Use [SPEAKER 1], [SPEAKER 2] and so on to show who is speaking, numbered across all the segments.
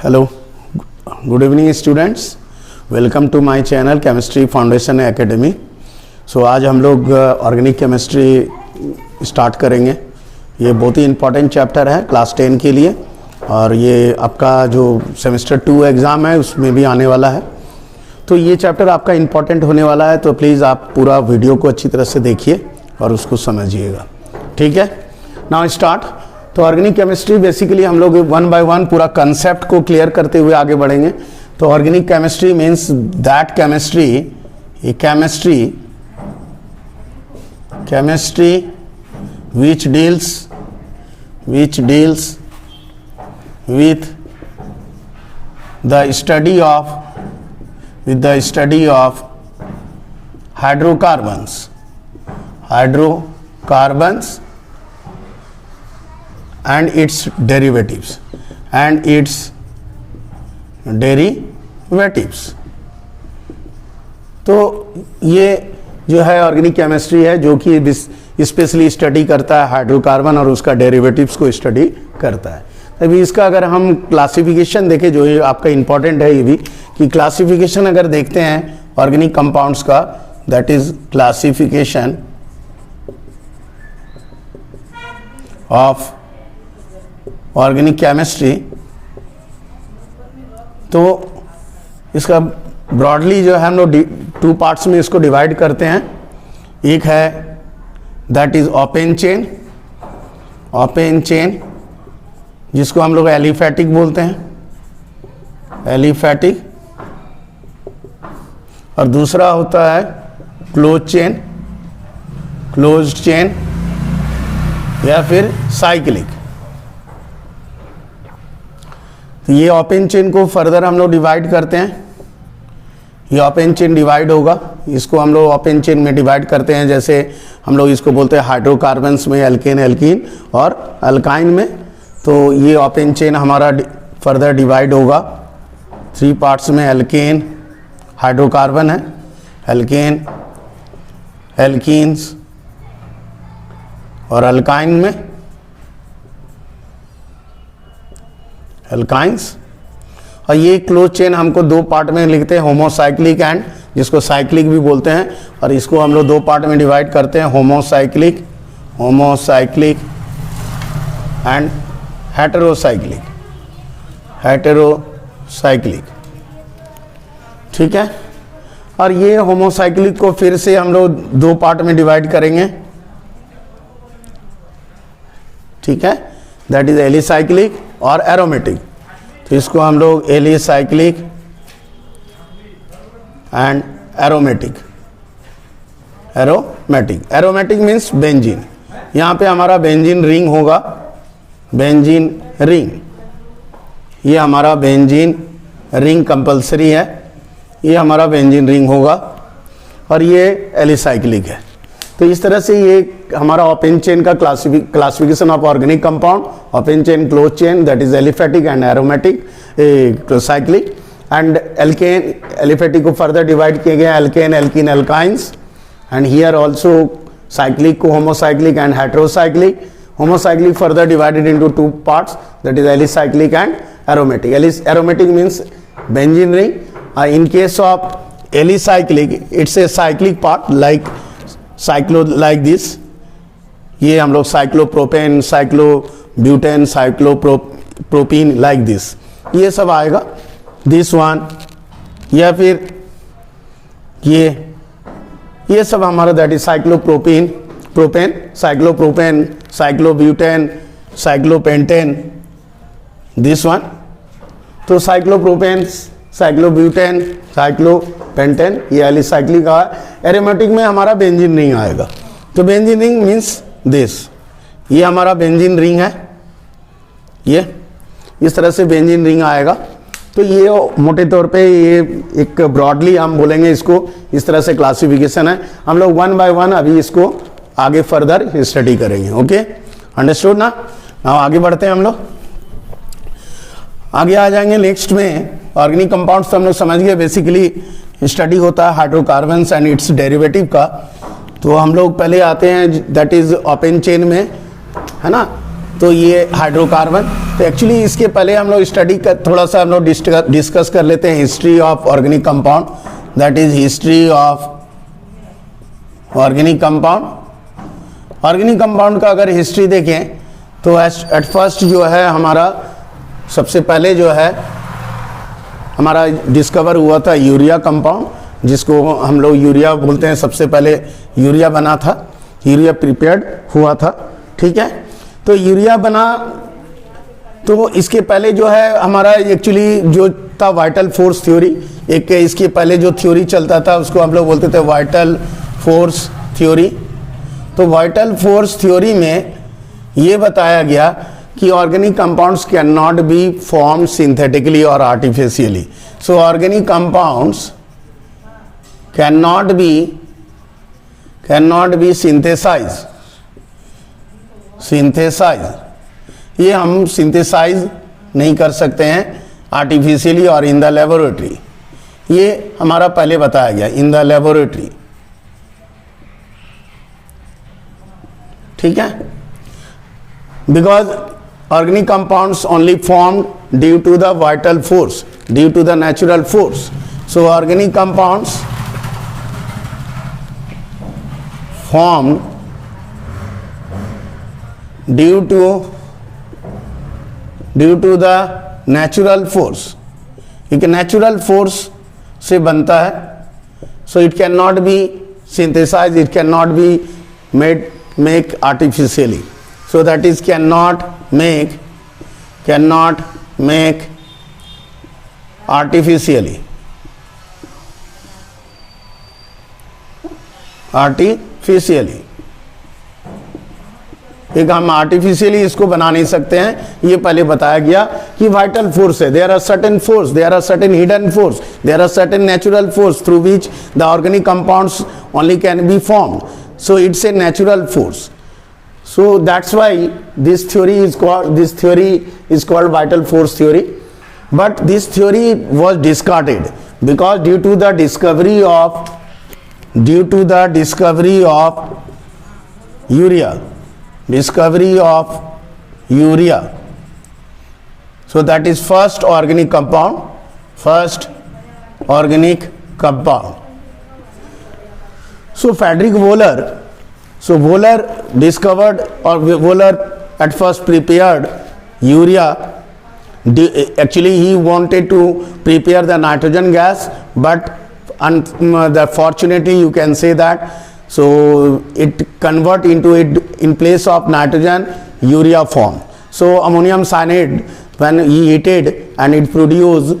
[SPEAKER 1] Hello, good evening students. Welcome to my channel Chemistry Foundation Academy. So आज हम लोग organic chemistry start करेंगे। ये बहुत ही इम्पॉर्टेंट चैप्टर है क्लास 10 के लिए और ये आपका जो सेमेस्टर 2 एग्ज़ाम है उसमें भी आने वाला है। तो ये चैप्टर आपका इम्पॉर्टेंट होने वाला है, तो प्लीज़ आप पूरा वीडियो को अच्छी तरह से देखिए और उसको समझिएगा, ठीक है। Now start. तो ऑर्गेनिक केमिस्ट्री बेसिकली हम लोग वन बाय वन पूरा कंसेप्ट को क्लियर करते हुए आगे बढ़ेंगे। तो organic chemistry means that chemistry, ये chemistry which deals with the study of hydrocarbons and its derivatives तो ये जो है ऑर्गेनिक केमिस्ट्री है जो कि स्पेशली स्टडी करता है हाइड्रोकार्बन और उसका डेरिवेटिव्स को स्टडी करता है। तभी इसका अगर हम क्लासिफिकेशन देखें, जो ये आपका इंपॉर्टेंट है ये भी, कि क्लासिफिकेशन अगर देखते हैं ऑर्गेनिक कंपाउंड्स का, that is classification of organic chemistry. तो इसका ब्रॉडली जो है हम लोग 2 पार्ट्स में इसको डिवाइड करते हैं। एक है दैट इज ओपन चेन जिसको हम लोग एलिफैटिक बोलते हैं, एलिफैटिक। और दूसरा होता है क्लोज चेन या फिर साइक्लिक। तो ये ओपन चेन को फर्दर हम लोग डिवाइड करते हैं। ये ओपन चेन डिवाइड होगा, इसको हम लोग ओपन चेन में डिवाइड करते हैं। जैसे हम लोग इसको बोलते हैं हाइड्रोकार्बन्स में एल्कीन और अल्काइन में। तो ये ओपन चेन हमारा फर्दर डिवाइड होगा 3 पार्ट्स में। एल्केन हाइड्रोकार्बन है, एल्कीन्स और अल्काइन में अल्काइंस। और ये क्लोज चेन हमको 2 पार्ट में लिखते हैं, होमोसाइक्लिक एंड, जिसको साइक्लिक भी बोलते हैं। और इसको हम लोग 2 पार्ट में डिवाइड करते हैं, होमोसाइक्लिक एंड हेटेरोसाइक्लिक, ठीक है। और ये होमोसाइक्लिक को फिर से हम लोग 2 पार्ट में डिवाइड करेंगे, ठीक है। दैट इज एलिसाइक्लिक और एरोमेटिक। तो इसको हम लोग alicyclic and aromatic means benzene. यहाँ पे हमारा बेंजीन रिंग होगा, बेंजीन रिंग। ये हमारा बेंजीन रिंग कंपलसरी है, ये हमारा बेंजीन रिंग होगा। और ये एलिसाइक्लिक है। तो इस तरह से ये हमारा ओपन चेन का classification of organic compound, open chain, close chain, that is aliphatic and aromatic, cyclic and alkane. Aliphatic को फर्दर डिवाइड किए गए alkane, alkene, alkynes. And here also cyclic को homocyclic and heterocyclic. Homocyclic further divided into 2 parts, that is alicyclic and aromatic. Aromatic means benzene ring. In case of alicyclic, it's a cyclic part like this. ये हम लोग cyclopropane, cyclobutane, cyclopropene like this, ये सब आएगा। this one या फिर ये सब हमारा that is cyclopropane, cyclobutane, cyclopentane, this one। तो साइक्लोप्रोपेन, साइक्लोब्यूटेन, साइक्लोपेंटेन, ये एलिसाइक्लिक का है। एरोमेटिक में हमारा बेंजीन रिंग आएगा। तो बेंजीन रिंग मीन्स दिस, ये हमारा बेंजीन रिंग है। ये इस तरह से बेंजीन रिंग आएगा। तो ये मोटे तौर पे ये एक ब्रॉडली हम बोलेंगे इसको, इस तरह से क्लासिफिकेशन है। हम लोग 1 बाय 1 अभी इसको आगे फर्दर स्टडी करेंगे। ओके, अंडरस्टूड ना। नाउ आगे बढ़ते हैं हम लोग, आगे आ जाएंगे नेक्स्ट में। ऑर्गेनिक कंपाउंड्स तो हम लोग समझ गए, बेसिकली स्टडी होता है हाइड्रोकार्बन्स एंड इट्स डेरिवेटिव का। तो हम लोग पहले आते हैं दैट इज ओपन चेन में, है ना। तो ये हाइड्रोकार्बन। तो एक्चुअली इसके पहले हम लोग स्टडी कर, थोड़ा सा हम लोग डिस्कस कर लेते हैं history of organic compound, that is history of organic compound. Organic compound का अगर हिस्ट्री देखें तो एट फर्स्ट जो है हमारा सबसे पहले जो है हमारा डिस्कवर हुआ था यूरिया कंपाउंड, जिसको हम लोग यूरिया बोलते हैं। सबसे पहले यूरिया बना था, यूरिया प्रिपेयर्ड हुआ था, ठीक है। तो यूरिया बना, तो इसके पहले जो है हमारा एक्चुअली जो था वाइटल फोर्स थ्योरी, एक इसके पहले जो थ्योरी चलता था उसको हम लोग बोलते थे वाइटल फोर्स थ्योरी। तो वाइटल फोर्स थ्योरी में ये बताया गया कि organic compounds can not be form synthetically और artificially. So organic compounds can not be synthesize, ये हम सिंथेसाइज नहीं कर सकते हैं आर्टिफिशियली और इन द लेबोरेटरी। ये हमारा पहले बताया गया, इन द लेबोरेटरी, ठीक है। Because organic compounds only formed due to the vital force, due to the natural force. So organic compounds formed due to the natural force। एक natural force से बनता है, so it cannot be synthesized, it cannot be make artificially, so that is cannot make artificially। एक हम artificially इसको बना नहीं सकते हैं, ये पहले बताया गया कि वाइटल फोर्स है, there are certain force, there are certain hidden force, there are certain natural force through which the organic compounds only can be formed. So it's a natural force. So that's why this theory is called vital force theory. But this theory was discarded because due to the discovery of urea, so that is first organic compound। So Frederick Wohler discovered, or Wohler at first prepared urea. Actually he wanted to prepare the nitrogen gas, but fortunately you can say that, so it convert into it in place of nitrogen urea form. So ammonium cyanide, when he heated and it produce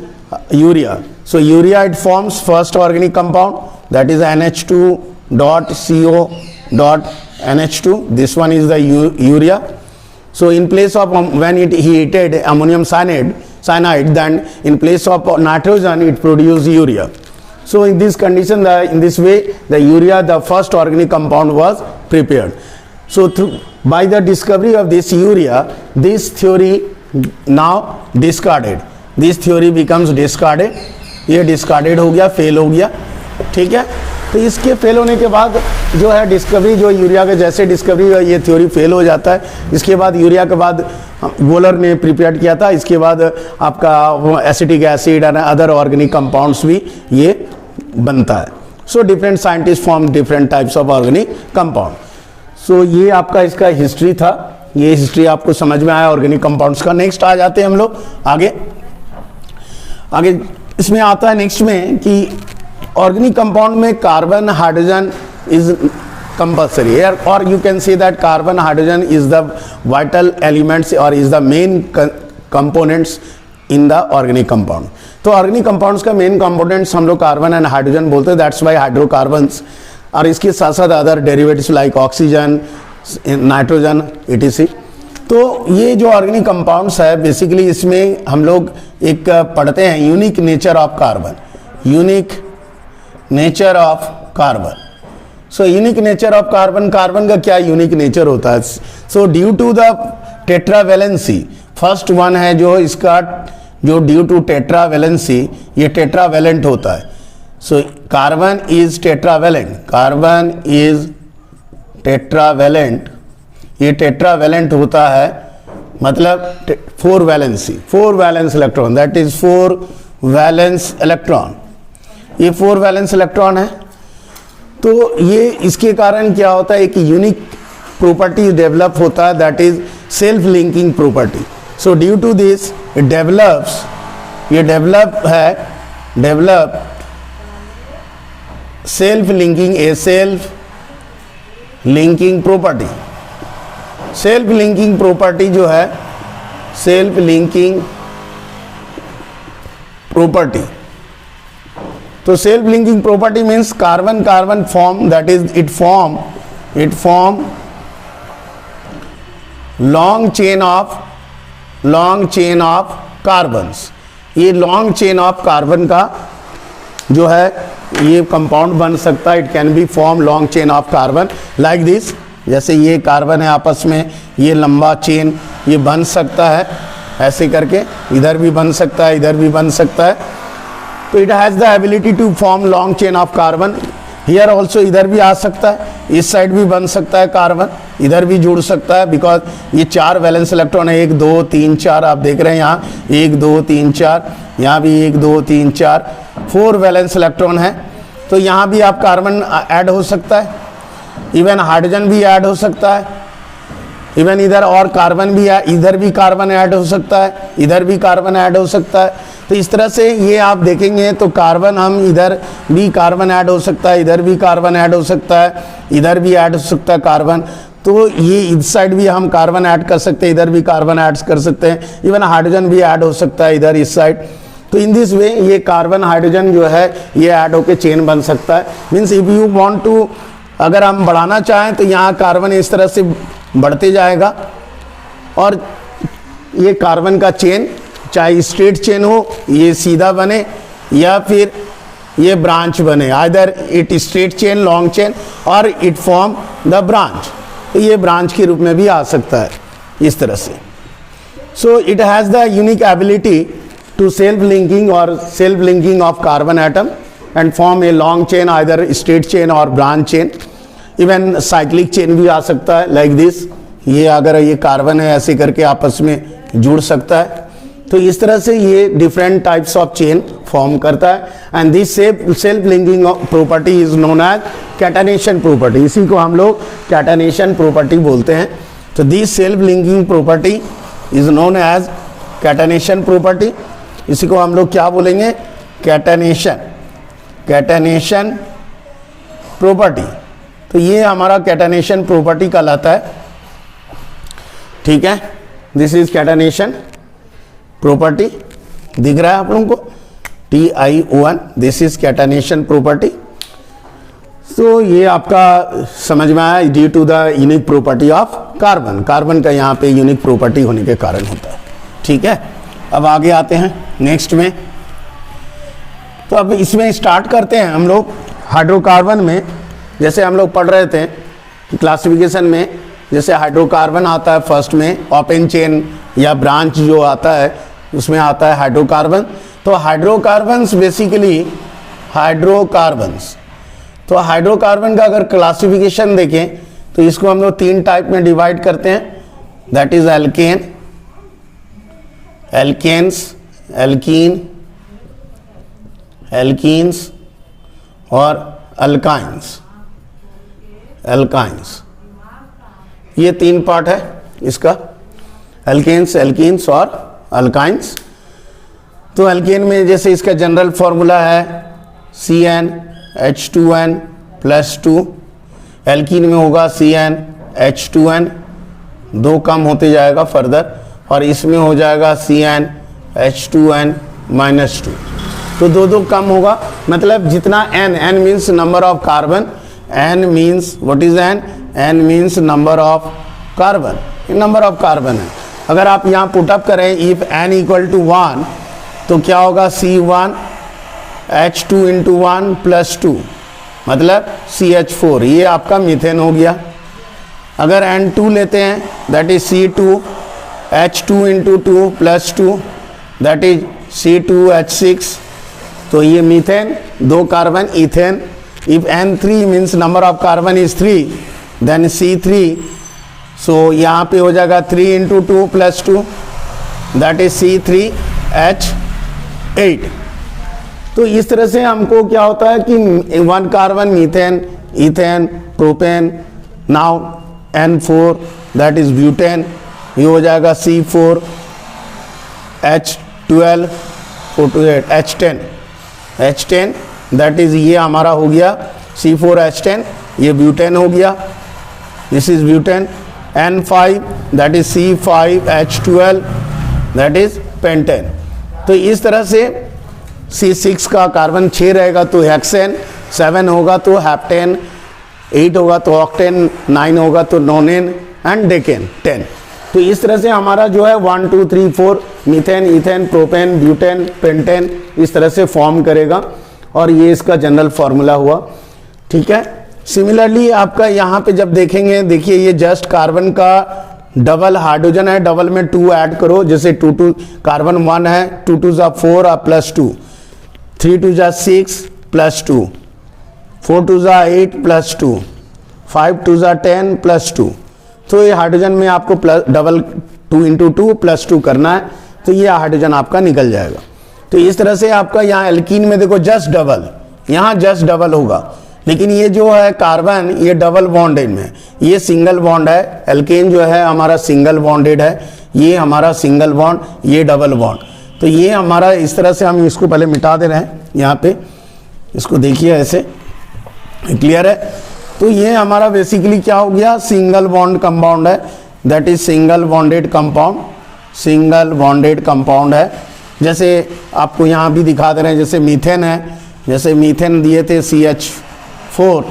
[SPEAKER 1] urea, so urea it forms first organic compound, that is NH2.CO.NH2. this one is the urea. So in place of when it heated ammonium cyanide, then in place of nitrogen it produce urea. So in this condition, in this way, the urea, the first organic compound, was prepared. So by the discovery of this urea, this theory now discarded. This theory becomes discarded. ये discarded हो गया, fail हो गया, ठीक है। तो इसके fail होने के बाद जो है डिस्कवरी, जो यूरिया के जैसे डिस्कवरी ये थ्योरी फेल हो जाता है। इसके बाद यूरिया के बाद वोलर ने प्रिपेयर किया था, इसके बाद आपका acetic acid and other organic compounds भी ये बनता है। So different scientist form different types of organic compound. So ये आपका इसका हिस्ट्री था, ये हिस्ट्री आपको समझ में आया ऑर्गेनिक कंपाउंड्स का। नेक्स्ट आ जाते हैं हम लोग आगे। इसमें आता है नेक्स्ट में कि ऑर्गेनिक कंपाउंड में कार्बन हाइड्रोजन इज कंपल्सरी, और you can say that carbon hydrogen is the vital elements और is the main components in the organic compound. तो ऑर्गेनिक कंपाउंड्स का मेन कंपोनेंट्स हम लोग कार्बन एंड हाइड्रोजन बोलते हैं, that's why hydrocarbons. और इसके साथ साथ other derivatives like oxygen, nitrogen, etc। तो ये जो ऑर्गेनिक कंपाउंड्स है बेसिकली इसमें हम लोग एक पढ़ते हैं unique nature of carbon, unique nature of carbon. So unique nature of carbon, carbon का क्या यूनिक नेचर होता है? So due to the tetravalency, first one है जो इसका जो ड्यू टू टेट्रावेलेंसी, ये टेट्रावेलेंट होता है। So carbon is tetravalent, carbon is tetravalent, ये टेट्रावेलेंट होता है मतलब 4 valency, 4 valence electron, that is 4 valence electron. ये 4 वैलेंस इलेक्ट्रॉन है। तो ये इसके कारण क्या होता है, एक यूनिक प्रॉपर्टी डेवलप होता है, that is self linking property. So due to this it develops, ये develop self linking, a self linking property. Self linking property जो है, सेल्फ लिंकिंग प्रॉपर्टी, तो self linking property means carbon carbon form, that is it form long chain of carbons. ये long chain of carbon का जो है ये compound बन सकता है, it can be form long chain of carbon like this. जैसे ये कार्बन है आपस में, ये लंबा चेन ये बन सकता है ऐसे करके, इधर भी बन सकता है, इधर भी बन सकता है। तो it has the ability to form long chain of carbon. Here also, इधर भी आ सकता है, इस साइड भी बन सकता है कार्बन, इधर भी जुड़ सकता है, बिकॉज ये 4 वैलेंस इलेक्ट्रॉन है, 1 2 3 4 आप देख रहे हैं यहाँ 1 2 3 4, यहाँ भी 1 2 3 4, 4 वैलेंस इलेक्ट्रॉन है। तो यहाँ भी आप कार्बन ऐड हो सकता है, इवन हाइड्रोजन भी ऐड हो सकता है, इवन इधर और कार्बन भी है, इधर भी कार्बन ऐड हो सकता है, इधर भी कार्बन ऐड हो सकता है। तो इस तरह से ये आप देखेंगे तो कार्बन, हम इधर भी कार्बन ऐड हो सकता है, इधर भी कार्बन ऐड हो सकता है, इधर भी ऐड हो सकता है कार्बन। तो ये इस साइड भी हम कार्बन ऐड कर सकते हैं, इधर भी कार्बन ऐड कर सकते हैं, इवन हाइड्रोजन भी ऐड हो सकता है इधर इस साइड। तो इन दिस वे ये कार्बन हाइड्रोजन जो है ये ऐड होकर चेन बन सकता है। Means if you want to, अगर हम बढ़ाना चाहें तो यहाँ कार्बन इस तरह से बढ़ते जाएगा और ये कार्बन का चेन, चाहे स्ट्रेट चेन हो, ये सीधा बने या फिर ये ब्रांच बने, either it straight chain, long chain, और इट फॉर्म द ब्रांच। तो ये ब्रांच के रूप में भी आ सकता है इस तरह से। So it has the unique ability to self linking of carbon atom and form a long chain, either straight chain or branch chain. Even cyclic chain भी आ सकता है like this। ये अगर ये कार्बन है ऐसे करके आपस में जुड़ सकता है। तो इस तरह से ये different types of chain form करता है। and this self linking property is known as catenation property। इसी को हम लोग catenation property बोलते हैं। तो this self linking property is known as catenation property। इसी को हम लोग क्या बोलेंगे, कैटेनेशन प्रॉपर्टी। तो ये हमारा कैटेनेशन प्रॉपर्टी कहलाता है, ठीक है। दिस इज कैटेनेशन प्रॉपर्टी, दिख रहा है आप लोगों को, TiO1, this is catenation property. तो ये आपका समझ में आया, due to the unique property of carbon. Carbon का यहाँ पे यूनिक प्रॉपर्टी होने के कारण होता है, ठीक है। अब आगे आते हैं नेक्स्ट में। तो अब इसमें स्टार्ट करते हैं हम लोग हाइड्रोकार्बन में। जैसे हम लोग पढ़ रहे थे क्लासिफिकेशन में, जैसे हाइड्रोकार्बन आता है फर्स्ट में, ओपन चेन या ब्रांच जो आता है उसमें आता है हाइड्रोकार्बन। तो हाइड्रोकार्बन्स बेसिकली तो हाइड्रोकार्बन का अगर क्लासिफिकेशन देखें तो इसको हम लोग 3 टाइप में डिवाइड करते हैं, दैट इज एल्कीन्स और अल्काइंस। ये 3 पार्ट है इसका, एल्कीन्स और अल्काइंस। तो एल्केन में जैसे इसका जनरल फॉर्मूला है CnH2n+2, एल्कीन में होगा CnH2n, 2 कम होते जाएगा फर्दर, और इसमें हो जाएगा CnH2n-2। तो 2 कम होगा, मतलब जितना n means number of carbon, n means what is n means number of carbon, number of carbon है। अगर आप यहाँ पुटअप करें इफ n = 1 तो क्या होगा, C1H2 × 1 + 2 मतलब CH4, ये आपका मीथेन हो गया। अगर N2 लेते हैं that is C2H2 × 2 + 2 that is C2H6, तो ये methane, 2 carbon ethane. If N3 means number of carbon is 3 then C3 so यहाँ पे हो जाएगा 3 into 2 plus 2 that is C3H8। तो इस तरह से हमको क्या होता है कि 1 carbon methane, ethane, propane, now N4 that is butane, ये हो जाएगा C4H12 H10 दैट इज ये हमारा हो गया C4H10, ये ब्यूटेन हो गया, this is butane. N5 that is C5H12 that is pentane. तो इस तरह से C6 का कार्बन 6 रहेगा तो हेक्सेन, 7 होगा तो हेप्टेन, 8 होगा तो ऑक्टेन, 9 होगा तो नोनेन एंड डेकेन 10। तो इस तरह से हमारा जो है 1 2 3 4 methane, ethane, propane, butane, pentane इस तरह से फॉर्म करेगा और ये इसका जनरल फॉर्मूला हुआ। ठीक है। सिमिलरली आपका यहाँ पे जब देखेंगे, देखिए ये जस्ट कार्बन का डबल हाइड्रोजन है, डबल में 2 ऐड करो, जैसे 2 2 कार्बन 1 है, 2 2 जा 4 और प्लस 2, 3 2 जा 6 प्लस 2, 4 2 जा 8 प्लस 2, 5 2 जा 10 प्लस 2। तो ये हाइड्रोजन में आपको प्लस डबल 2 इंटू 2 प्लस 2 करना है, तो ये हाइड्रोजन आपका निकल जाएगा। तो इस तरह से आपका यहाँ एल्कीन में देखो जस्ट डबल, यहाँ जस्ट डबल होगा, लेकिन ये जो है कार्बन ये डबल बॉन्डेड में, ये सिंगल बॉन्ड है। एल्केन जो है हमारा सिंगल बॉन्डेड है, ये हमारा सिंगल बॉन्ड, ये डबल बॉन्ड। तो ये हमारा इस तरह से हम इसको पहले मिटा दे रहे हैं यहाँ पे, इसको देखिए ऐसे, क्लियर है। तो ये हमारा बेसिकली क्या हो गया, सिंगल बॉन्ड कंपाउंड है, that is single bonded compound, single bonded compound है। जैसे आपको यहाँ भी दिखा दे रहे हैं, जैसे मीथेन है, जैसे मीथेन दिए थे CH4,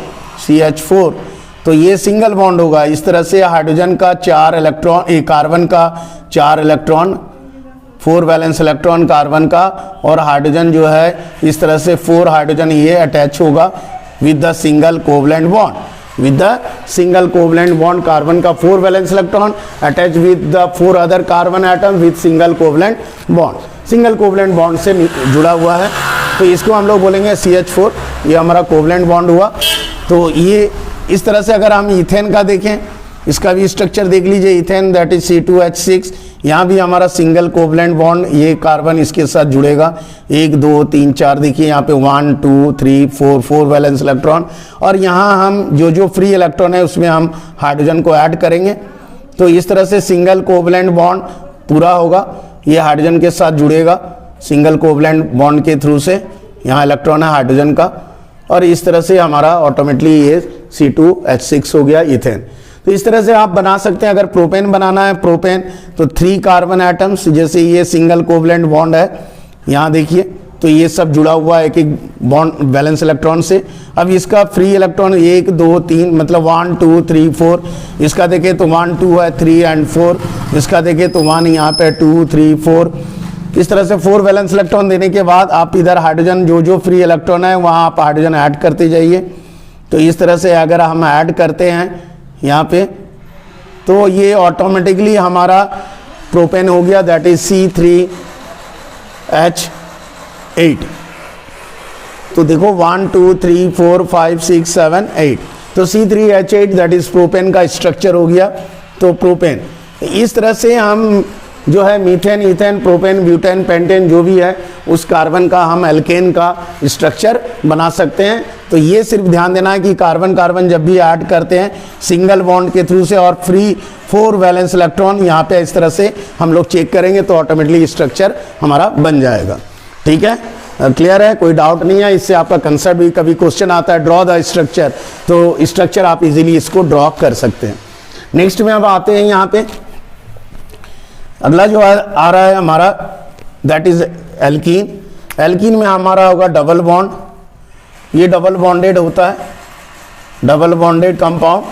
[SPEAKER 1] तो ये सिंगल बॉन्ड होगा। इस तरह से हाइड्रोजन का 4 इलेक्ट्रॉन, कार्बन का 4 इलेक्ट्रॉन, 4 वैलेंस इलेक्ट्रॉन कार्बन का, और हाइड्रोजन जो है इस तरह से 4 हाइड्रोजन ये अटैच होगा with the single covalent bond, with the single covalent bond, carbon का 4 valence electron attach with the 4 other carbon atom with single covalent bond, single covalent bond से जुड़ा हुआ है। तो इसको हम लोग बोलेंगे CH4, ये हमारा कोवलेंट बॉन्ड हुआ। तो ये इस तरह से अगर हम इथेन का देखें, इसका भी स्ट्रक्चर देख लीजिए, इथेन दैट इज C2H6, यहाँ भी हमारा सिंगल कोवलेंट बॉन्ड, ये कार्बन इसके साथ जुड़ेगा, 1 2 3 4, देखिए यहाँ पे 1 2 3 4 4 वैलेंस इलेक्ट्रॉन, और यहाँ हम जो फ्री इलेक्ट्रॉन है उसमें हम हाइड्रोजन को ऐड करेंगे। तो इस तरह से सिंगल कोवलेंट बॉन्ड पूरा होगा, ये हाइड्रोजन के साथ जुड़ेगा सिंगल कोवलेंट बॉन्ड के थ्रू से, यहाँ इलेक्ट्रॉन है हाइड्रोजन का, और इस तरह से हमारा ऑटोमेटिकली ये C2H6 हो गया इथेन। तो इस तरह से आप बना सकते हैं। अगर प्रोपेन बनाना है, प्रोपेन तो 3 कार्बन एटम्स, जैसे ये सिंगल कोवलेंट बॉन्ड है, यहाँ देखिए, तो ये सब जुड़ा हुआ है एक एक बॉन्ड वैलेंस इलेक्ट्रॉन से। अब इसका फ्री इलेक्ट्रॉन 1 2 3, मतलब 1 2 3 4, इसका देखें तो 1 2 है, 3 एंड 4, इसका देखें तो 1 यहाँ पे 2 3 4, इस तरह से 4 वैलेंस इलेक्ट्रॉन देने के बाद आप इधर हाइड्रोजन जो फ्री इलेक्ट्रॉन है वहाँ आप हाइड्रोजन ऐड करते जाइए। तो इस तरह से अगर हम ऐड करते हैं यहाँ पे, तो ये ऑटोमेटिकली हमारा प्रोपेन हो गया, दैट इज C3H8। तो देखो 1 2 3 4 5 6 7 8, तो C3H8 दैट इज प्रोपेन का स्ट्रक्चर हो गया। तो प्रोपेन इस तरह से हम जो है methane, ethane, propane, butane, pentane जो भी है उस कार्बन का हम एल्केन का स्ट्रक्चर बना सकते हैं। तो ये सिर्फ ध्यान देना है कि कार्बन कार्बन जब भी ऐड करते हैं सिंगल बॉन्ड के थ्रू से और फ्री 4 वैलेंस इलेक्ट्रॉन यहाँ पे इस तरह से हम लोग चेक करेंगे तो ऑटोमेटिकली स्ट्रक्चर हमारा बन जाएगा। ठीक है, क्लियर है, कोई डाउट नहीं है। इससे आपका कंसेप्ट भी, कभी क्वेश्चन आता है ड्रॉ द स्ट्रक्चर, तो स्ट्रक्चर आप इजीली इसको ड्रॉ कर सकते हैं। नेक्स्ट में अब आते हैं यहाँ पे, अगला जो आ रहा है हमारा दैट इज एल्कीन। एल्कीन में हमारा होगा डबल बॉन्ड, ये डबल बॉन्डेड होता है, डबल बॉन्डेड कंपाउंड।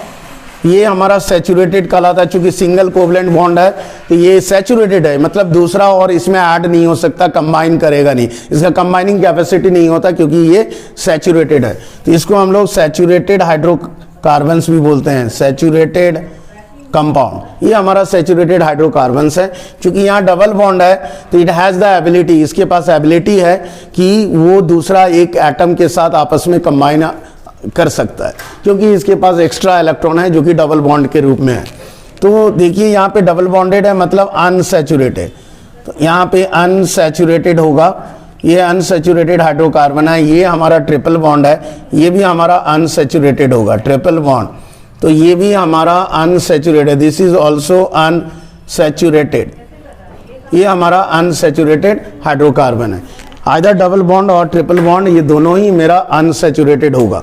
[SPEAKER 1] ये हमारा सैचुरेटेड कहलाता है, चूंकि सिंगल कोवलेंट बॉन्ड है तो ये सैचुरेटेड है, मतलब दूसरा और इसमें ऐड नहीं हो सकता, कंबाइन करेगा नहीं, इसका कंबाइनिंग कैपेसिटी नहीं होता क्योंकि ये सैचुरेटेड है। तो इसको हम लोग सैचुरेटेड हाइड्रोकार्बन्स भी बोलते हैं, सैचुरेटेड कंपाउंड। ये हमारा सैचुरेटेड हाइड्रोकार्बन्स है। क्योंकि यहाँ डबल बॉन्ड है तो इट हैज़ द एबिलिटी, इसके पास एबिलिटी है कि वो दूसरा एक एटम के साथ आपस में कंबाइन कर सकता है, क्योंकि इसके पास एक्स्ट्रा इलेक्ट्रॉन है जो कि डबल बॉन्ड के रूप में है। तो देखिए यहाँ पे डबल बॉन्डेड है मतलब अनसैचुरेटेड, तो यहाँ पे अनसैचुरेटेड होगा, ये अनसैचुरेटेड हाइड्रोकार्बन है, ये हमारा ट्रिपल बॉन्ड है, ये भी हमारा अनसैचुरेटेड होगा ट्रिपल बॉन्ड, तो ये भी हमारा unsaturated, this is also unsaturated, ये हमारा अनसैचुरेटेड हाइड्रोकार्बन है। आइदर डबल बॉन्ड और ट्रिपल बॉन्ड ये दोनों ही मेरा अनसैचुरेटेड होगा,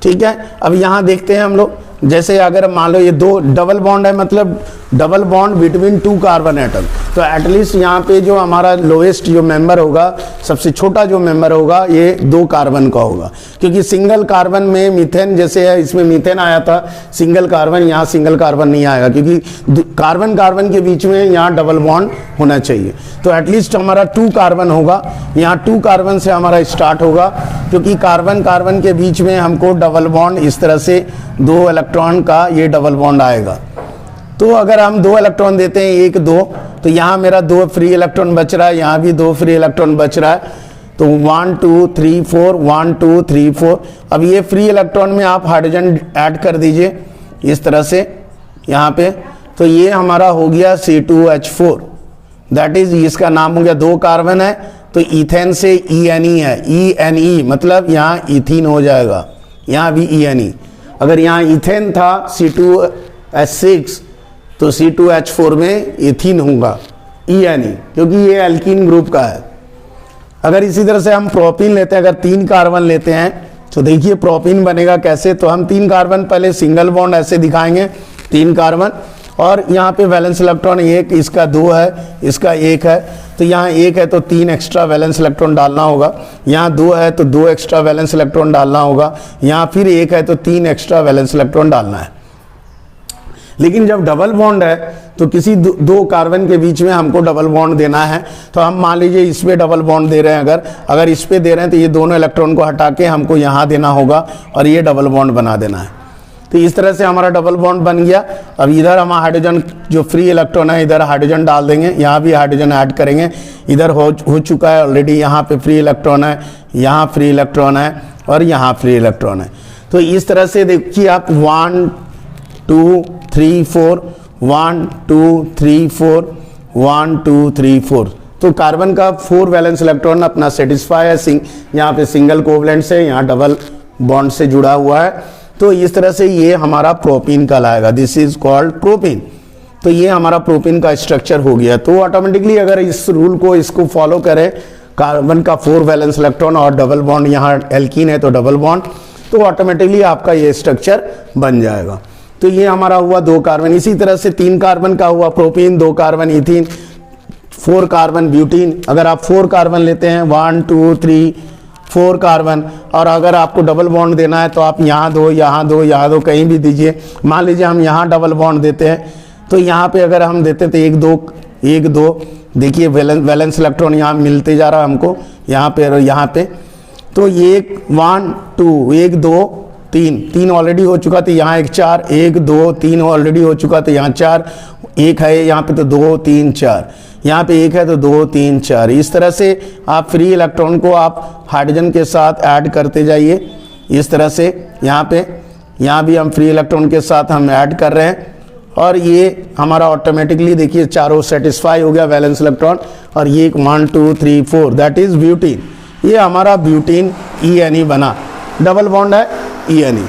[SPEAKER 1] ठीक है। अब यहाँ देखते हैं हम लोग, जैसे अगर मान लो ये दो डबल बॉन्ड है मतलब double bond between two carbon atom, तो एटलीस्ट यहाँ पे जो हमारा लोएस्ट जो मेंबर होगा, सबसे छोटा जो मेंबर होगा ये 2 कार्बन का होगा, क्योंकि सिंगल कार्बन में मीथेन जैसे है, इसमें मीथेन आया था सिंगल कार्बन, यहाँ सिंगल कार्बन नहीं आएगा क्योंकि कार्बन कार्बन के बीच में यहाँ डबल बॉन्ड होना चाहिए। तो एटलीस्ट हमारा 2 कार्बन होगा, यहाँ 2 कार्बन से हमारा स्टार्ट होगा, क्योंकि कार्बन कार्बन के बीच में हमको डबल बॉन्ड इस तरह से 2 इलेक्ट्रॉन का ये डबल बॉन्ड आएगा। तो अगर हम 2 इलेक्ट्रॉन देते हैं 1 2, तो यहाँ मेरा 2 फ्री इलेक्ट्रॉन बच रहा है, यहाँ भी 2 फ्री इलेक्ट्रॉन बच रहा है, तो 1 2 3 4 1 2 3 4। अब ये फ्री इलेक्ट्रॉन में आप हाइड्रोजन ऐड कर दीजिए इस तरह से यहाँ पे, तो ये हमारा हो गया C2H4, दैट इज इसका नाम हो गया, 2 कार्बन है तो इथेन से ENE है, ENE मतलब यहाँ इथीन हो जाएगा, यहाँ भी ENE। अगर यहाँ इथेन था C2H6 तो C2H4 में इथीन होगा ENE, क्योंकि ये एल्कीन ग्रुप का है। अगर इसी तरह से हम प्रोपीन लेते हैं, अगर 3 कार्बन लेते हैं तो देखिए प्रोपीन बनेगा कैसे, तो हम 3 कार्बन पहले सिंगल बॉन्ड ऐसे दिखाएंगे 3 कार्बन, और यहाँ पे वैलेंस इलेक्ट्रॉन 1, इसका 2 है, इसका 1 है, तो यहाँ 1 है तो 3 एक्स्ट्रा वैलेंस इलेक्ट्रॉन डालना होगा, यहाँ 2 है तो 2 एक्स्ट्रा वैलेंस इलेक्ट्रॉन डालना होगा, यहाँ फिर 1 है तो 3 एक्स्ट्रा वैलेंस इलेक्ट्रॉन डालना है। लेकिन जब डबल बॉन्ड है तो किसी 2 कार्बन के बीच में हमको डबल बॉन्ड देना है, तो हम मान लीजिए इस पे डबल बॉन्ड दे रहे हैं, अगर इस पे दे रहे हैं तो ये दोनों इलेक्ट्रॉन को हटा के हमको यहाँ देना होगा और ये डबल बॉन्ड बना देना है। तो इस तरह से हमारा डबल बॉन्ड बन गया। अब इधर हम हाइड्रोजन जो फ्री इलेक्ट्रॉन है इधर हाइड्रोजन डाल देंगे, यहाँ भी हाइड्रोजन ऐड करेंगे, इधर हो चुका है ऑलरेडी, यहाँ पे फ्री इलेक्ट्रॉन है, यहाँ फ्री इलेक्ट्रॉन है और यहाँ फ्री इलेक्ट्रॉन है। तो इस तरह से देखिए आप 1 2 3 4 1 2 3 4 1 2 3 4, तो कार्बन का 4 वैलेंस इलेक्ट्रॉन अपना सेटिस्फाई है, यहाँ पे सिंगल कोवलेंट से, यहाँ डबल बॉन्ड से जुड़ा हुआ है। तो इस तरह से ये हमारा प्रोपीन कहलाएगा, दिस इज कॉल्ड प्रोपीन। तो ये हमारा प्रोपीन का स्ट्रक्चर हो गया। तो ऑटोमेटिकली अगर इस रूल को इसको फॉलो करें, कार्बन का 4 वैलेंस इलेक्ट्रॉन और डबल बॉन्ड, यहाँ एल्कीन है तो डबल बॉन्ड, तो ऑटोमेटिकली आपका ये स्ट्रक्चर बन जाएगा। तो ये हमारा हुआ 2 कार्बन। इसी तरह से 3 कार्बन का हुआ propene, 2 carbon ethene, 4 carbon butene. अगर आप 4 कार्बन लेते हैं 1 2 3 4 कार्बन, और अगर आपको डबल बॉन्ड देना है तो आप यहाँ 2 यहाँ 2 यहाँ 2 कहीं भी दीजिए। मान लीजिए हम यहाँ डबल बॉन्ड देते हैं, तो यहाँ पे अगर हम देते तो 1 2 देखिए वैलेंस इलेक्ट्रॉन यहाँ मिलते जा रहा है हमको, यहाँ पे और यहाँ पे। तो ये 1 2 1 2 3 ऑलरेडी हो चुका, तो यहाँ 1 4 1 2 3 ऑलरेडी हो चुका, तो यहाँ 4 1 है यहाँ पे, तो 2 3 4, यहाँ पे 1 है तो 2 3 4। इस तरह से आप फ्री इलेक्ट्रॉन को आप हाइड्रोजन के साथ ऐड करते जाइए इस तरह से। यहाँ भी हम फ्री इलेक्ट्रॉन के साथ हम ऐड कर रहे हैं, और ये हमारा ऑटोमेटिकली देखिए चारों सेटिस्फाई हो गया वैलेंस इलेक्ट्रॉन। और ये 1 2 3 4 दैट इज ब्यूटीन, ये हमारा ब्यूटीन ENE बना, डबल बॉन्ड है ENE।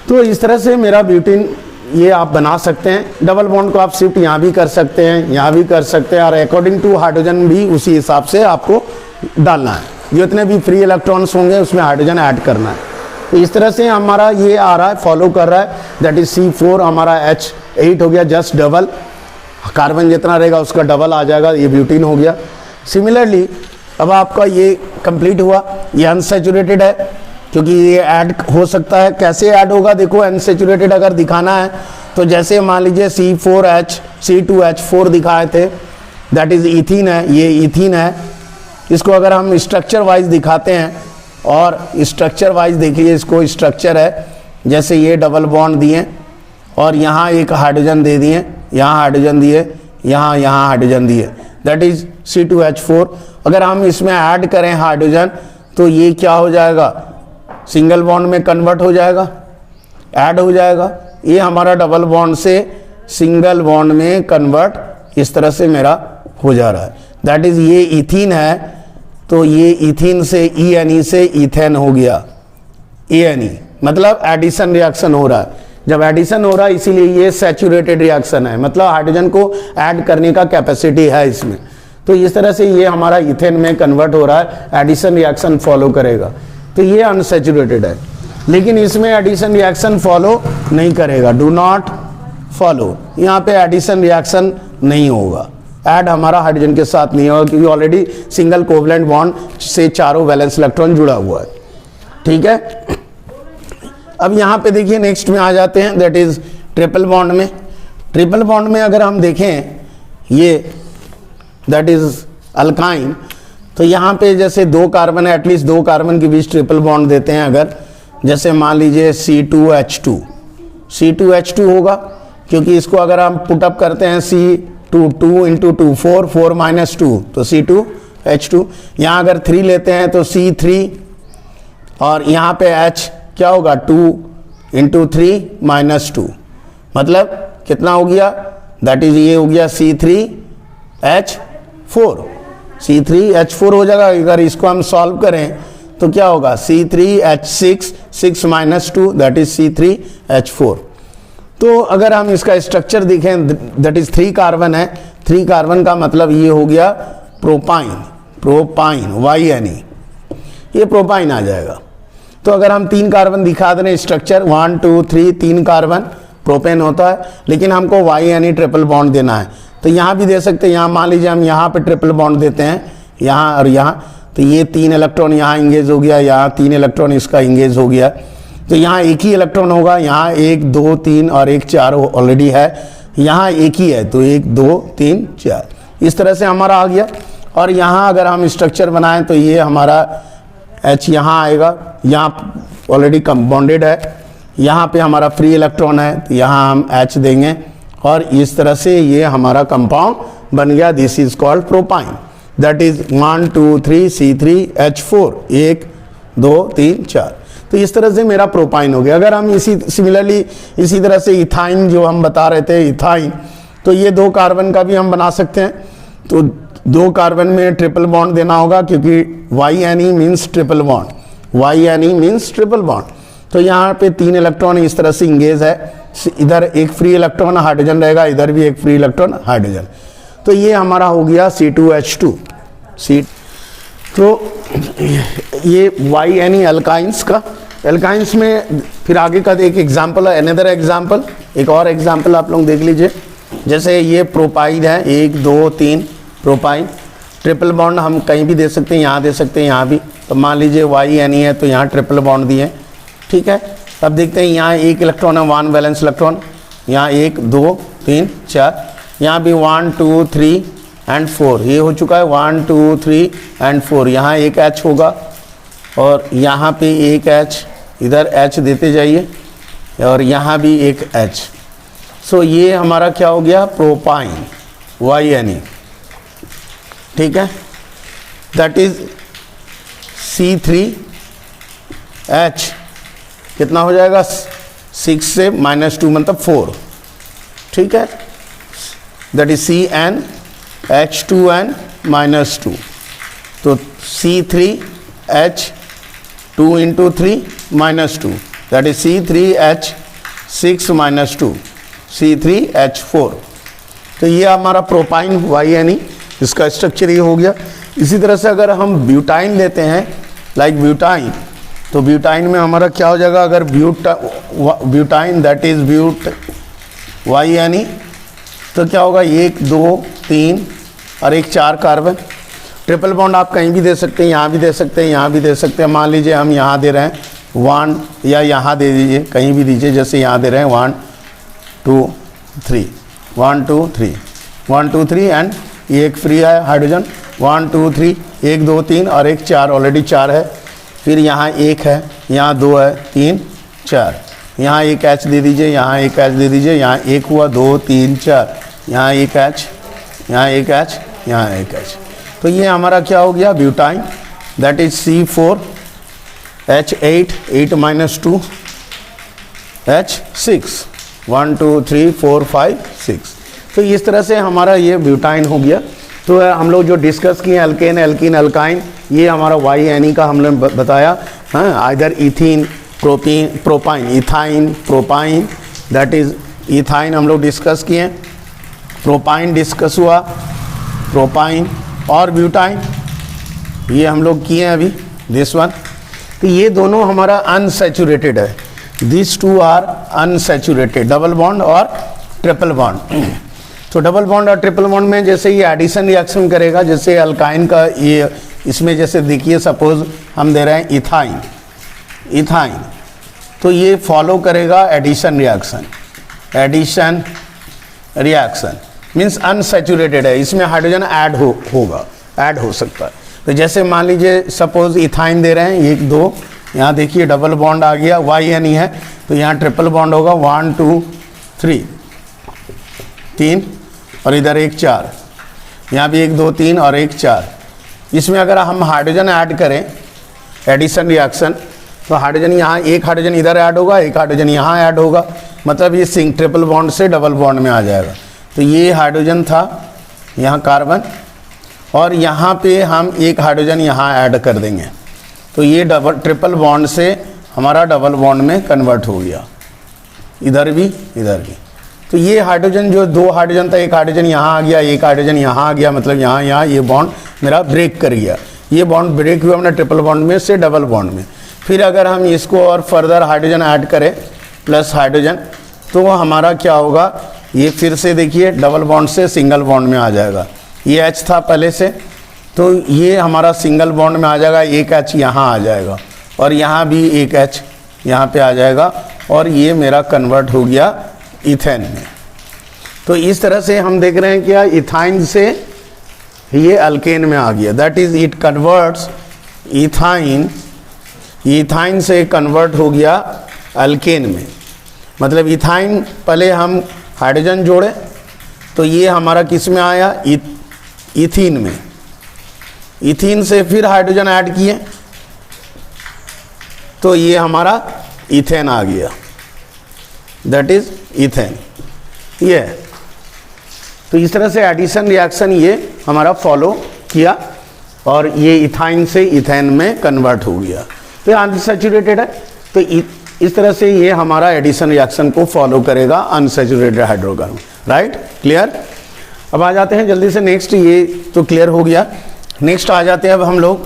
[SPEAKER 1] तो इस तरह से मेरा ब्यूटीन ये आप बना सकते हैं। डबल बॉन्ड को आप शिफ्ट यहाँ भी कर सकते हैं, यहाँ भी कर सकते हैं, और अकॉर्डिंग टू हाइड्रोजन भी उसी हिसाब से आपको डालना है, जितने भी फ्री इलेक्ट्रॉन्स होंगे उसमें हाइड्रोजन ऐड करना है। तो इस तरह से हमारा ये आ रहा है, फॉलो कर रहा है, दैट इज C4 हमारा H8 हो गया, जस्ट डबल, कार्बन जितना रहेगा उसका डबल आ जाएगा, ये ब्यूटीन हो गया। सिमिलरली अब आपका ये कंप्लीट हुआ, ये अनसैचुरेटेड है क्योंकि ये ऐड हो सकता है। कैसे ऐड होगा देखो, अनसैचुरेटेड अगर दिखाना है तो जैसे मान लीजिए C2H4 दिखाए थे, दैट इज इथीन है, ये इथीन है। इसको अगर हम स्ट्रक्चर वाइज दिखाते हैं, और स्ट्रक्चर वाइज देखिए, इसको स्ट्रक्चर है जैसे ये डबल बॉन्ड दिए और यहाँ एक हाइड्रोजन दे दिए, यहाँ हाइड्रोजन दिए, यहाँ हाइड्रोजन दिए, दैट इज C2H4। अगर हम इसमें ऐड करें हाइड्रोजन तो ये क्या हो जाएगा, सिंगल बॉन्ड में कन्वर्ट हो जाएगा, ऐड हो जाएगा। ये हमारा डबल बॉन्ड से सिंगल बॉन्ड में कन्वर्ट इस तरह से मेरा हो जा रहा है। दैट इज ये इथीन है, तो ये इथीन से ENE से इथेन हो गया, ENE मतलब एडिशन रिएक्शन हो रहा है। जब एडिशन हो रहा है इसीलिए ये सैचुरेटेड रिएक्शन है, मतलब हाइड्रोजन को ऐड करने का कैपेसिटी है इसमें। तो इस तरह से ये हमारा इथेन में कन्वर्ट हो रहा है, एडिशन रिएक्शन फॉलो करेगा, तो ये अनसैचुरेटेड है। लेकिन इसमें एडिशन रिएक्शन फॉलो नहीं करेगा, डू नॉट फॉलो, यहाँ पे एडिशन रिएक्शन नहीं होगा, ऐड हमारा हाइड्रोजन के साथ नहीं होगा, क्योंकि ऑलरेडी सिंगल कोवलेंट बॉन्ड से चारों वैलेंस इलेक्ट्रॉन जुड़ा हुआ है। ठीक है, अब यहाँ पे देखिए नेक्स्ट में आ जाते हैं, दैट इज ट्रिपल बॉन्ड में। ट्रिपल बॉन्ड में अगर हम देखें ये दैट इज अल्काइन, तो यहाँ पे जैसे 2 कार्बन है, एटलीस्ट 2 कार्बन के बीच ट्रिपल बॉन्ड देते हैं अगर, जैसे मान लीजिए C2H2, C2H2 होगा, क्योंकि इसको अगर हम पुटअप करते हैं C2 2 इंटू 2 4 4 माइनस 2 तो C2H2। यहाँ अगर 3 लेते हैं तो C3, और यहाँ पे H क्या होगा 2 इंटू 3 माइनस 2, मतलब कितना हो गया, दैट इज ये हो गया C3H4, C3H4 हो जाएगा। अगर इसको हम सॉल्व करें तो क्या होगा C3H6 6 minus 2 that is C3H4। तो अगर हम इसका स्ट्रक्चर देखें, दैट इज 3 कार्बन है, 3 कार्बन का मतलब ये हो गया प्रोपाइन, प्रोपाइन YNE, ये प्रोपाइन आ जाएगा। तो अगर हम 3 कार्बन दिखा दें स्ट्रक्चर 1 2 3 3 कार्बन प्रोपेन होता है, लेकिन हमको YNE ट्रिपल बॉन्ड देना है, तो यहाँ भी दे सकते हैं। यहाँ मान लीजिए हम यहाँ पे ट्रिपल बॉन्ड देते हैं, यहाँ और यहाँ, तो ये 3 इलेक्ट्रॉन यहाँ इंगेज हो गया, यहाँ 3 इलेक्ट्रॉन इसका इंगेज हो गया, तो यहाँ एक ही इलेक्ट्रॉन होगा, यहाँ 1 2 3 और 1 4 ऑलरेडी है, यहाँ एक ही है तो 1 2 3 4 इस तरह से हमारा आ गया। और यहाँ अगर हम स्ट्रक्चर बनाएं तो ये हमारा H यहाँ आएगा, यहाँ ऑलरेडी कंपाउंडेड है, यहाँ पे हमारा फ्री इलेक्ट्रॉन है, तो यहाँ हम H देंगे, और इस तरह से ये हमारा कंपाउंड बन गया। This is called propyne, that is 1 2 3 C3H4 1 2 3 4। तो इस तरह से मेरा प्रोपाइन हो गया। अगर हम इसी सिमिलरली इसी तरह से इथाइन जो हम बता रहे थे इथाइन, तो ये 2 कार्बन का भी हम बना सकते हैं। तो 2 कार्बन में ट्रिपल बॉन्ड देना होगा, क्योंकि YNE means triple bond, YNE means triple bond. तो यहाँ पे 3 इलेक्ट्रॉन इस तरह से इंगेज है, इधर एक फ्री इलेक्ट्रॉन हाइड्रोजन रहेगा, इधर भी एक फ्री इलेक्ट्रॉन हाइड्रोजन। तो ये हमारा हो गया C2H2 C। तो ये YNE अल्काइंस का, अल्काइंस में फिर आगे का एक एग्जाम्पल है, अनदर एग्जाम्पल, एक और एग्जाम्पल आप लोग देख लीजिए। जैसे ये प्रोपाइन है 1 2 3 प्रोपाइन, ट्रिपल बॉन्ड हम कहीं भी दे सकते हैं, यहाँ दे सकते हैं, यहाँ भी। तो मान लीजिए YNE है तो यहाँ ट्रिपल बॉन्ड दिए, ठीक है। अब देखते हैं यहाँ 1 इलेक्ट्रॉन है, 1 वैलेंस इलेक्ट्रॉन, यहाँ 1 2 3 4, यहाँ भी 1 2 3 एंड 4, ये हो चुका है 1 2 3 एंड 4। यहाँ एक H होगा और यहाँ पे एक H, इधर H देते जाइए, और यहाँ भी एक H। सो ये हमारा क्या हो गया प्रोपाइन YNE, ठीक है। दैट इज C3H कितना हो जाएगा 6 से -2 मतलब 4, ठीक है। दैट इज CnH2n -2, तो C3H 2 into 3 -2 that is C3H6 -2 C3H4। तो ये हमारा प्रोपाइन YNE, इसका स्ट्रक्चर ये हो गया। इसी तरह से अगर हम ब्यूटाइन लेते हैं, लाइक ब्यूटाइन, तो ब्यूटाइन में हमारा क्या हो जाएगा, अगर butyne that is but YNE, तो क्या होगा 1 2 3 और 1 4 कार्बन। ट्रिपल बॉन्ड आप कहीं भी दे सकते हैं, यहाँ भी दे सकते हैं, यहाँ भी दे सकते हैं। मान लीजिए हम यहाँ दे रहे हैं 1, या यहाँ दे दीजिए, कहीं भी दीजिए, जैसे यहाँ दे रहे हैं 1 2 3 1 2 3 1 2 3 एंड ये एक फ्री है हाइड्रोजन 1 2 3 1 2 3 और 1 4 ऑलरेडी 4 है। फिर यहाँ 1 है, यहाँ 2 है, 3 4, यहाँ एक H दे दीजिए, यहाँ एक H दे दीजिए, यहाँ 1 हुआ 2 3 4, यहाँ एक H, यहाँ एक H, यहाँ एक H। तो ये हमारा क्या हो गया butyne, that is C4H8 8 -2 H6। 1 2 3 4 5 6। तो इस तरह से हमारा ये ब्यूटाइन हो गया। तो हम लोग जो डिस्कस किए एल्केन, एल्कीन, अल्काइन, ये हमारा YNE का हमने बताया। हाँ, either ethene, propyne, ethyne, propyne, that is ethyne हम लोग डिस्कस किए, प्रोपाइन डिस्कस हुआ, प्रोपाइन और ब्यूटाइन ये हम लोग किए हैं अभी, दिस वन। तो ये दोनों हमारा अनसैचुरेटेड है, this two are unsaturated, double bond और ट्रिपल बॉन्ड। तो डबल बॉन्ड और ट्रिपल बॉन्ड में जैसे ये एडिशन रिएक्शन करेगा, जैसे अल्काइन का ये इसमें जैसे देखिए सपोज हम दे रहे हैं इथाइन, इथाइन, तो ये फॉलो करेगा addition reaction, addition reaction means unsaturated है, इसमें हाइड्रोजन ऐड होगा, ऐड हो सकता है। तो जैसे मान लीजिए सपोज इथाइन दे रहे हैं 1 2, यहाँ देखिए डबल बॉन्ड आ गया, YNE है, तो यहाँ ट्रिपल बॉन्ड होगा 1 2 3 3 और इधर 1 4, यहाँ भी 1 2 3 और 1 4। इसमें अगर हम हाइड्रोजन ऐड करें एडिशन रिएक्शन, तो हाइड्रोजन यहाँ, एक हाइड्रोजन इधर ऐड होगा, एक हाइड्रोजन यहाँ ऐड होगा, मतलब ये ट्रिपल बॉन्ड से डबल बॉन्ड में आ जाएगा। तो ये हाइड्रोजन था यहाँ कार्बन, और यहाँ पे हम एक हाइड्रोजन यहाँ ऐड कर देंगे, तो ये ट्रिपल बॉन्ड से हमारा डबल बॉन्ड में कन्वर्ट हो गया, इधर भी इधर भी। तो ये हाइड्रोजन जो 2 हाइड्रोजन था, एक हाइड्रोजन यहाँ आ गया, एक हाइड्रोजन यहाँ आ गया, मतलब यहाँ ये बॉन्ड मेरा ब्रेक कर गया, ये बॉन्ड ब्रेक हुआ अपना ट्रिपल बॉन्ड में से डबल बॉन्ड में। फिर अगर हम इसको और फर्दर हाइड्रोजन ऐड करें प्लस हाइड्रोजन, तो हमारा क्या होगा, ये फिर से देखिए डबल बॉन्ड से सिंगल बॉन्ड में आ जाएगा। ये H था पहले से, तो ये हमारा सिंगल बॉन्ड में आ जाएगा, एक H यहाँ आ जाएगा और यहाँ भी एक H यहाँ पे आ जाएगा, और ये मेरा कन्वर्ट हो गया इथेन में। तो इस तरह से हम देख रहे हैं क्या, इथाइन से ये अल्केन में आ गया, that is it converts ethyne, ethyne से कन्वर्ट हो गया अल्केन में। मतलब इथाइन पहले हम हाइड्रोजन जोड़े, तो ये हमारा किस में आया, इथीन में, इथीन से फिर हाइड्रोजन ऐड किए, तो ये हमारा इथेन आ गया, दैट इज इथेन। ये तो इस तरह से एडिशन रिएक्शन ये हमारा फॉलो किया, और ये इथाइन से इथेन में कन्वर्ट हो गया, तो ये अनसैचुरेटेड है। तो इस तरह से ये हमारा एडिशन रिएक्शन को फॉलो करेगा अनसैचुरेटेड हाइड्रोकार्बन, राइट, क्लियर। अब आ जाते हैं जल्दी से नेक्स्ट, ये तो क्लियर हो गया। नेक्स्ट आ जाते हैं अब हम लोग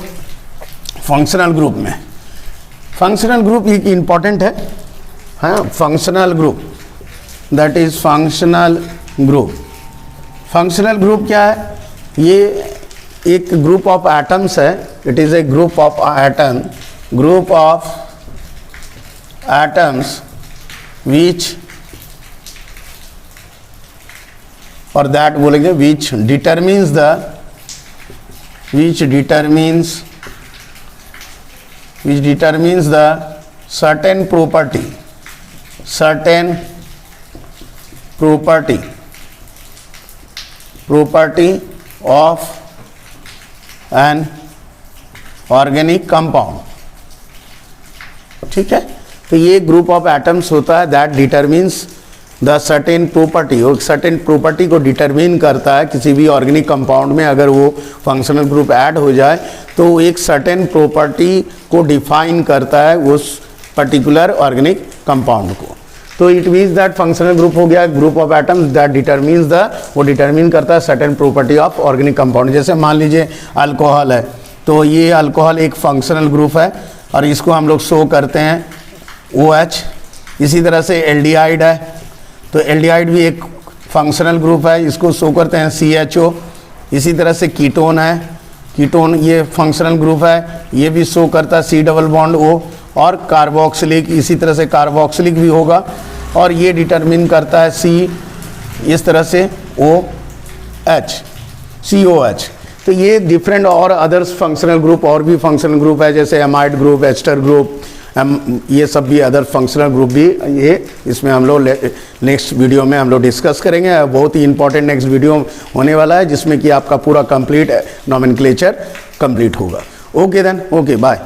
[SPEAKER 1] फंक्शनल ग्रुप में। फंक्शनल ग्रुप एक इम्पॉर्टेंट है, हाँ, functional group, that is functional group. Functional group क्या है, ये एक ग्रुप ऑफ एटम्स है, it is a group of atom, group of atoms which, और that बोलेंगे which determines the certain property of an organic compound, ठीक है। तो ये ग्रुप ऑफ एटम्स होता है that determines the certain property, और सर्टेन प्रॉपर्टी को डिटरमिन करता है किसी भी ऑर्गेनिक कंपाउंड में। अगर वो फंक्शनल ग्रुप ऐड हो जाए तो वो एक सर्टेन प्रॉपर्टी को डिफाइन करता है उस पर्टिकुलर ऑर्गेनिक कंपाउंड को। तो it means that functional group हो गया group of atoms that determines the, वो डिटरमिन करता है certain property of organic compound. जैसे मान लीजिए अल्कोहल है, तो ये अल्कोहल एक फंक्शनल ग्रुप है, और इसको हम लोग शो करते हैं OH। इसी तरह से एल्डिहाइड है, तो एल्डिहाइड भी एक फंक्शनल ग्रुप है, इसको शो करते हैं CHO। इसी तरह से कीटोन है, कीटोन ये फंक्शनल ग्रुप है, ये भी शो करता है C डबल बॉन्ड O। और कार्बोक्सिलिक, इसी तरह से कार्बोक्सिलिक भी होगा, और ये डिटरमिन करता है C, इस तरह से OH, COH। तो ये डिफरेंट और अदर्स फंक्शनल ग्रुप और भी फंक्शनल ग्रुप है, जैसे एमाइड ग्रुप, एस्टर ग्रुप, ये सब भी अदर फंक्शनल ग्रुप भी ये इसमें हम लोग नेक्स्ट वीडियो में हम लोग डिस्कस करेंगे। बहुत ही इंपॉर्टेंट नेक्स्ट वीडियो होने वाला है जिसमें कि आपका पूरा कंप्लीट नॉमेनक्लेचर कंप्लीट होगा। Okay then, okay bye.